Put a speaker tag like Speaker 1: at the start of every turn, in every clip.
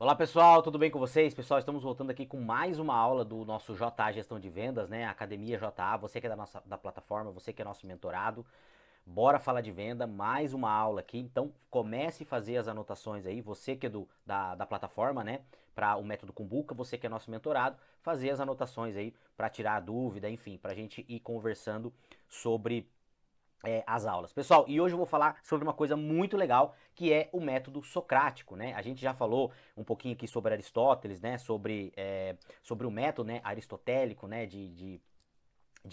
Speaker 1: Olá pessoal, tudo bem com vocês? Pessoal, estamos voltando aqui com mais uma aula do nosso JA Gestão de Vendas, né? Academia JA, você que é da plataforma, você que é nosso mentorado. Bora falar de venda, mais uma aula aqui. Então comece a fazer as anotações aí, você que é da plataforma, né? Para o método Kumbuka, você que é nosso mentorado, fazer as anotações aí para tirar a dúvida, enfim, para a gente ir conversando sobre as aulas. Pessoal, e hoje eu vou falar sobre uma coisa muito legal, que é o método socrático, né? A gente já falou um pouquinho aqui sobre Aristóteles, né? Sobre o método, né? Aristotélico, né? De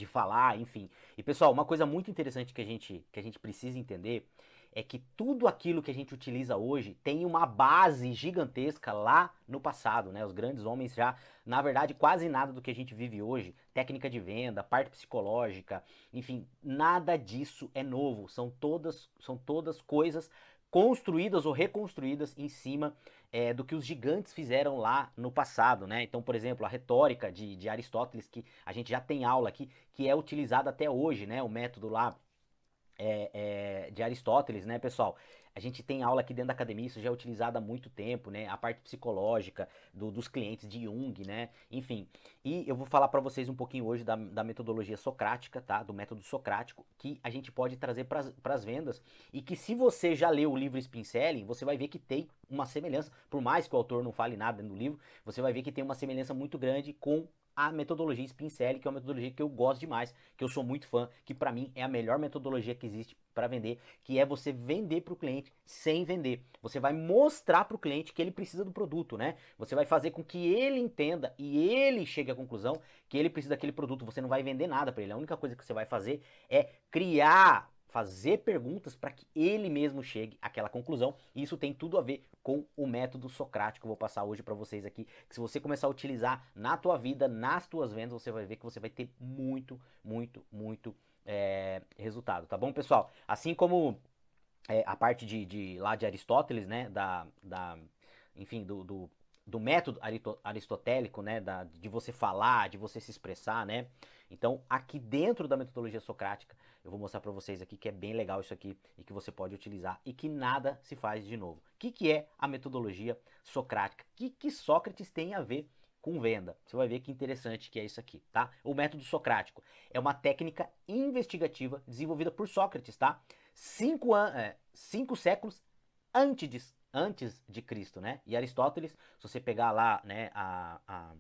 Speaker 1: falar, enfim. E pessoal, uma coisa muito interessante que a gente precisa entender é que tudo aquilo que a gente utiliza hoje tem uma base gigantesca lá no passado, né? Os grandes homens já, na verdade, quase nada do que a gente vive hoje, técnica de venda, parte psicológica, enfim, nada disso é novo. São todas coisas construídas ou reconstruídas em cima do que os gigantes fizeram lá no passado, né? Então, por exemplo, a retórica de Aristóteles, que a gente já tem aula aqui, que é utilizada até hoje, né? O método lá de Aristóteles, né, pessoal? A gente tem aula aqui dentro da academia, isso já é utilizado há muito tempo, né? A parte psicológica dos clientes de Jung, né? Enfim, e eu vou falar para vocês um pouquinho hoje da metodologia socrática, tá? Do método socrático, que a gente pode trazer para as vendas e que se você já leu o livro Spin Selling, você vai ver que tem uma semelhança, por mais que o autor não fale nada no livro, você vai ver que tem uma semelhança muito grande com a metodologia Spin Selling, que é uma metodologia que eu gosto demais, que eu sou muito fã, que para mim é a melhor metodologia que existe para vender, que é você vender para o cliente sem vender. Você vai mostrar para o cliente que ele precisa do produto, né? Você vai fazer com que ele entenda e ele chegue à conclusão que ele precisa daquele produto. Você não vai vender nada para ele. A única coisa que você vai fazer é fazer perguntas para que ele mesmo chegue àquela conclusão. E isso tem tudo a ver com o método socrático que eu vou passar hoje para vocês aqui, que se você começar a utilizar na tua vida, nas tuas vendas, você vai ver que você vai ter muito, muito, muito resultado, tá bom, pessoal? Assim como a parte lá de Aristóteles, né, enfim, do método aristotélico, né, de você falar, de você se expressar, né? Então, aqui dentro da metodologia socrática, eu vou mostrar para vocês aqui que é bem legal isso aqui e que você pode utilizar e que nada se faz de novo. O que é a metodologia socrática? O que Sócrates tem a ver com venda? Você vai ver que interessante que é isso aqui, tá? O método socrático é uma técnica investigativa desenvolvida por Sócrates, tá? 5 séculos antes de Cristo, né? E Aristóteles, se você pegar lá, né, a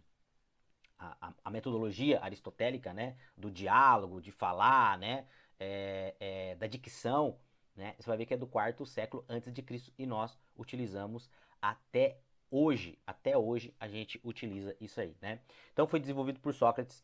Speaker 1: metodologia aristotélica, né, do diálogo, de falar, né, da dicção, né, você vai ver que é do 4º século antes de Cristo e nós utilizamos até hoje. Até hoje a gente utiliza isso aí, né? Então foi desenvolvido por Sócrates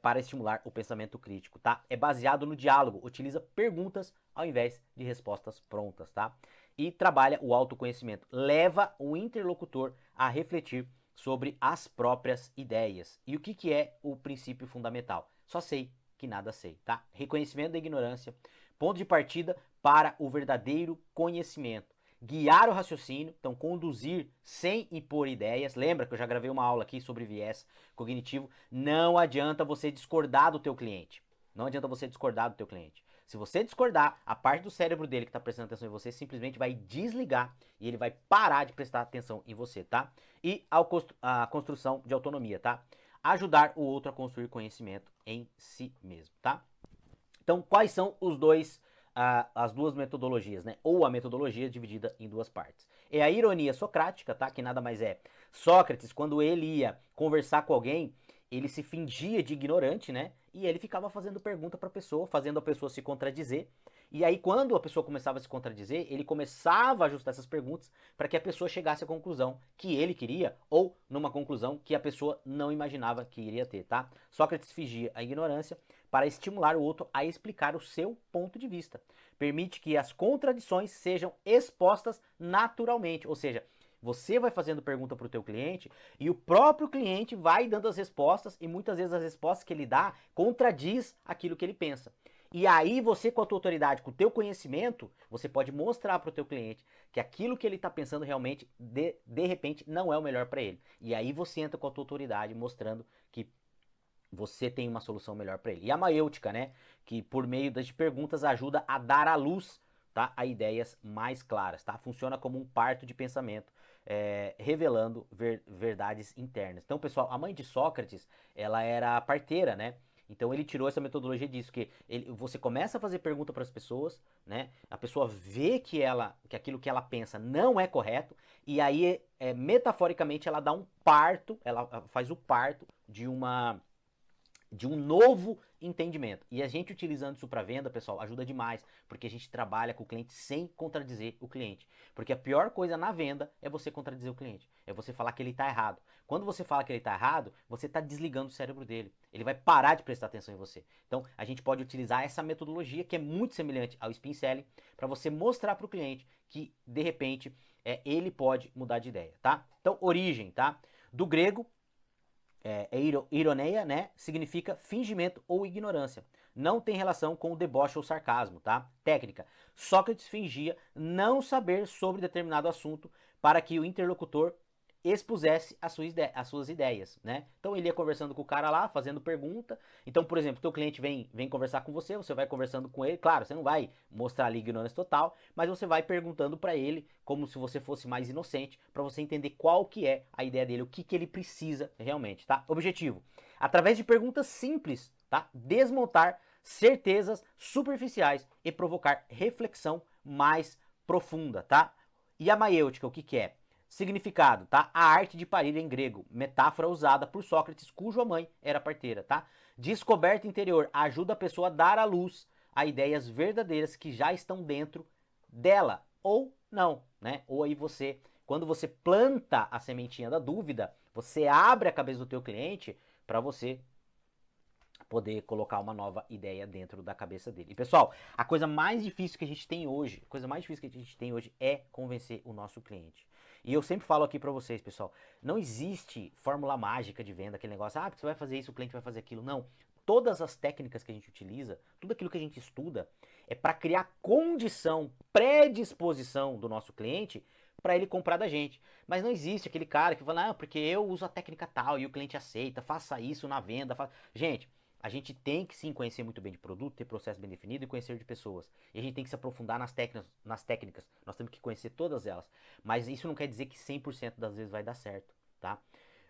Speaker 1: para estimular o pensamento crítico, tá? É baseado no diálogo, utiliza perguntas ao invés de respostas prontas, tá? E trabalha o autoconhecimento, leva o interlocutor a refletir sobre as próprias ideias. E o que é o princípio fundamental? Só sei que nada sei, tá? Reconhecimento da ignorância, ponto de partida para o verdadeiro conhecimento. Guiar o raciocínio, então conduzir sem impor ideias. Lembra que eu já gravei uma aula aqui sobre viés cognitivo. Não adianta você discordar do teu cliente. Não adianta você discordar do teu cliente. Se você discordar, a parte do cérebro dele que está prestando atenção em você simplesmente vai desligar e ele vai parar de prestar atenção em você, tá? E a construção de autonomia, tá? Ajudar o outro a construir conhecimento em si mesmo, tá? Então, quais são as duas metodologias, né? Ou a metodologia dividida em duas partes. É a ironia socrática, tá? Que nada mais é. Sócrates, quando ele ia conversar com alguém, ele se fingia de ignorante, né? E ele ficava fazendo pergunta para a pessoa, fazendo a pessoa se contradizer. E aí, quando a pessoa começava a se contradizer, ele começava a ajustar essas perguntas para que a pessoa chegasse à conclusão que ele queria ou numa conclusão que a pessoa não imaginava que iria ter, tá? Sócrates fingia a ignorância para estimular o outro a explicar o seu ponto de vista. Permite que as contradições sejam expostas naturalmente, ou seja, você vai fazendo pergunta para o teu cliente e o próprio cliente vai dando as respostas e muitas vezes as respostas que ele dá contradiz aquilo que ele pensa. E aí você com a tua autoridade, com o teu conhecimento, você pode mostrar para o teu cliente que aquilo que ele está pensando realmente, de repente, não é o melhor para ele. E aí você entra com a tua autoridade mostrando que você tem uma solução melhor para ele. E a maêutica, né, que por meio das perguntas ajuda a dar à luz, tá, a ideias mais claras, tá? Funciona como um parto de pensamento. revelando verdades internas. Então, pessoal, a mãe de Sócrates, ela era parteira, né? Então ele tirou essa metodologia disso, que você começa a fazer pergunta para as pessoas, né? A pessoa vê que aquilo que ela pensa não é correto, e aí, metaforicamente, ela dá um parto, ela faz o parto de um novo entendimento. E a gente utilizando isso para venda, pessoal, ajuda demais, porque a gente trabalha com o cliente sem contradizer o cliente. Porque a pior coisa na venda é você contradizer o cliente, é você falar que ele está errado. Quando você fala que ele está errado, você está desligando o cérebro dele. Ele vai parar de prestar atenção em você. Então, a gente pode utilizar essa metodologia, que é muito semelhante ao Spin Selling, para você mostrar para o cliente que, de repente, ele pode mudar de ideia, tá? Então, origem, tá? Do grego, ironeia, né? Significa fingimento ou ignorância. Não tem relação com o deboche ou sarcasmo, tá? Técnica. Sócrates fingia não saber sobre determinado assunto para que o interlocutor expusesse as suas ideias, né? Então ele ia conversando com o cara lá, fazendo pergunta. Então, por exemplo, teu cliente vem conversar com você, você vai conversando com ele. Claro, você não vai mostrar ali ignorância total, mas você vai perguntando para ele como se você fosse mais inocente, para você entender qual que é a ideia dele, o que que ele precisa realmente, tá? Objetivo: através de perguntas simples, tá? Desmontar certezas superficiais e provocar reflexão mais profunda, tá? E a maiêutica, o que que é? Significado, tá? A arte de parir em grego, metáfora usada por Sócrates, cuja mãe era parteira, tá? Descoberta interior, ajuda a pessoa a dar à luz a ideias verdadeiras que já estão dentro dela, ou não, né? Ou aí você, quando você planta a sementinha da dúvida, você abre a cabeça do teu cliente para você poder colocar uma nova ideia dentro da cabeça dele. E pessoal, a coisa mais difícil que a gente tem hoje, é convencer o nosso cliente. E eu sempre falo aqui para vocês, pessoal, não existe fórmula mágica de venda, aquele negócio, porque você vai fazer isso, o cliente vai fazer aquilo. Não. Todas as técnicas que a gente utiliza, tudo aquilo que a gente estuda, é para criar condição, predisposição do nosso cliente para ele comprar da gente. Mas não existe aquele cara que fala, porque eu uso a técnica tal e o cliente aceita, faça isso na venda. Gente, a gente tem que sim conhecer muito bem de produto, ter processo bem definido e conhecer de pessoas. E a gente tem que se aprofundar nas técnicas. Nós temos que conhecer todas elas. Mas isso não quer dizer que 100% das vezes vai dar certo, tá?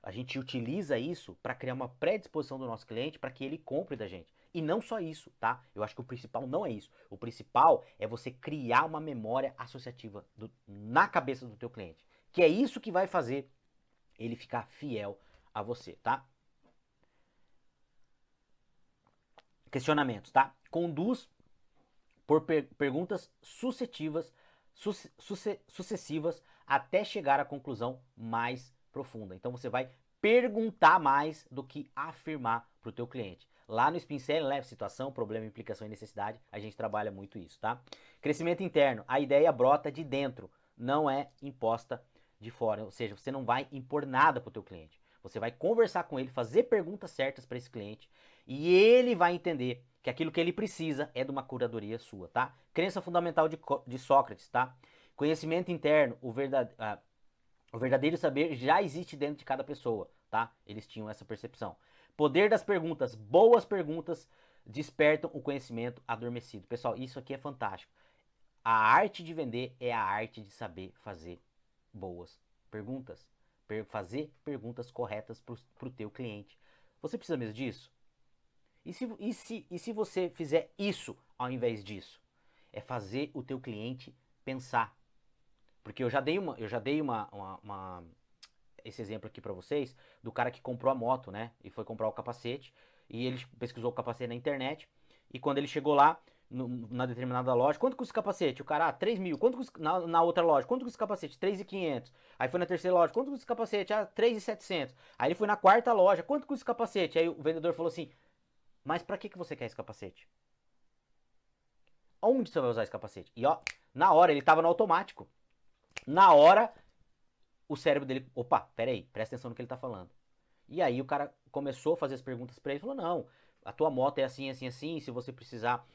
Speaker 1: A gente utiliza isso para criar uma predisposição do nosso cliente para que ele compre da gente. E não só isso, tá? Eu acho que o principal não é isso. O principal é você criar uma memória associativa na cabeça do teu cliente. Que é isso que vai fazer ele ficar fiel a você, tá? Questionamentos, tá? Conduz por perguntas sucessivas até chegar à conclusão mais profunda. Então você vai perguntar mais do que afirmar para o teu cliente. Lá no Spin Selling, né, situação, problema, implicação e necessidade, a gente trabalha muito isso, tá? Crescimento interno, a ideia brota de dentro, não é imposta de fora. Ou seja, você não vai impor nada para o teu cliente. Você vai conversar com ele, fazer perguntas certas para esse cliente e ele vai entender que aquilo que ele precisa é de uma curadoria sua, tá? Crença fundamental de Sócrates, tá? Conhecimento interno, o verdadeiro saber já existe dentro de cada pessoa, tá? Eles tinham essa percepção. Poder das perguntas, boas perguntas despertam o conhecimento adormecido. Pessoal, isso aqui é fantástico. A arte de vender é a arte de saber fazer boas perguntas. Fazer perguntas corretas para o teu cliente. Você precisa mesmo disso? E se você fizer isso ao invés disso? É fazer o teu cliente pensar. Porque eu já dei esse exemplo aqui para vocês do cara que comprou a moto, né? E foi comprar o capacete. E ele pesquisou o capacete na internet. E quando ele chegou lá, na determinada loja, quanto custa o capacete? O cara, 3 mil. Quanto custa na outra loja? Quanto custa o capacete? 3.500. Aí foi na terceira loja, quanto custa o capacete? 3.700. Aí ele foi na quarta loja, quanto custa o capacete? Aí o vendedor falou assim, mas pra que você quer esse capacete? Onde você vai usar esse capacete? E ó, na hora, ele tava no automático. Na hora, o cérebro dele, opa, peraí, presta atenção no que ele tá falando. E aí o cara começou a fazer as perguntas pra ele, falou, não, a tua moto é assim, assim, assim, se você precisar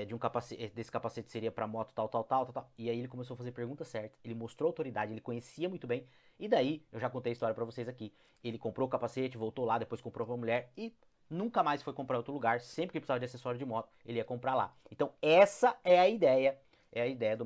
Speaker 1: de um capacete, desse capacete seria pra moto tal, tal, tal, tal, tal. E aí ele começou a fazer perguntas certas, ele mostrou autoridade, ele conhecia muito bem, e daí, eu já contei a história pra vocês aqui, ele comprou o capacete, voltou lá, depois comprou pra mulher, e nunca mais foi comprar em outro lugar, sempre que precisava de acessório de moto, ele ia comprar lá. Então essa é a ideia do método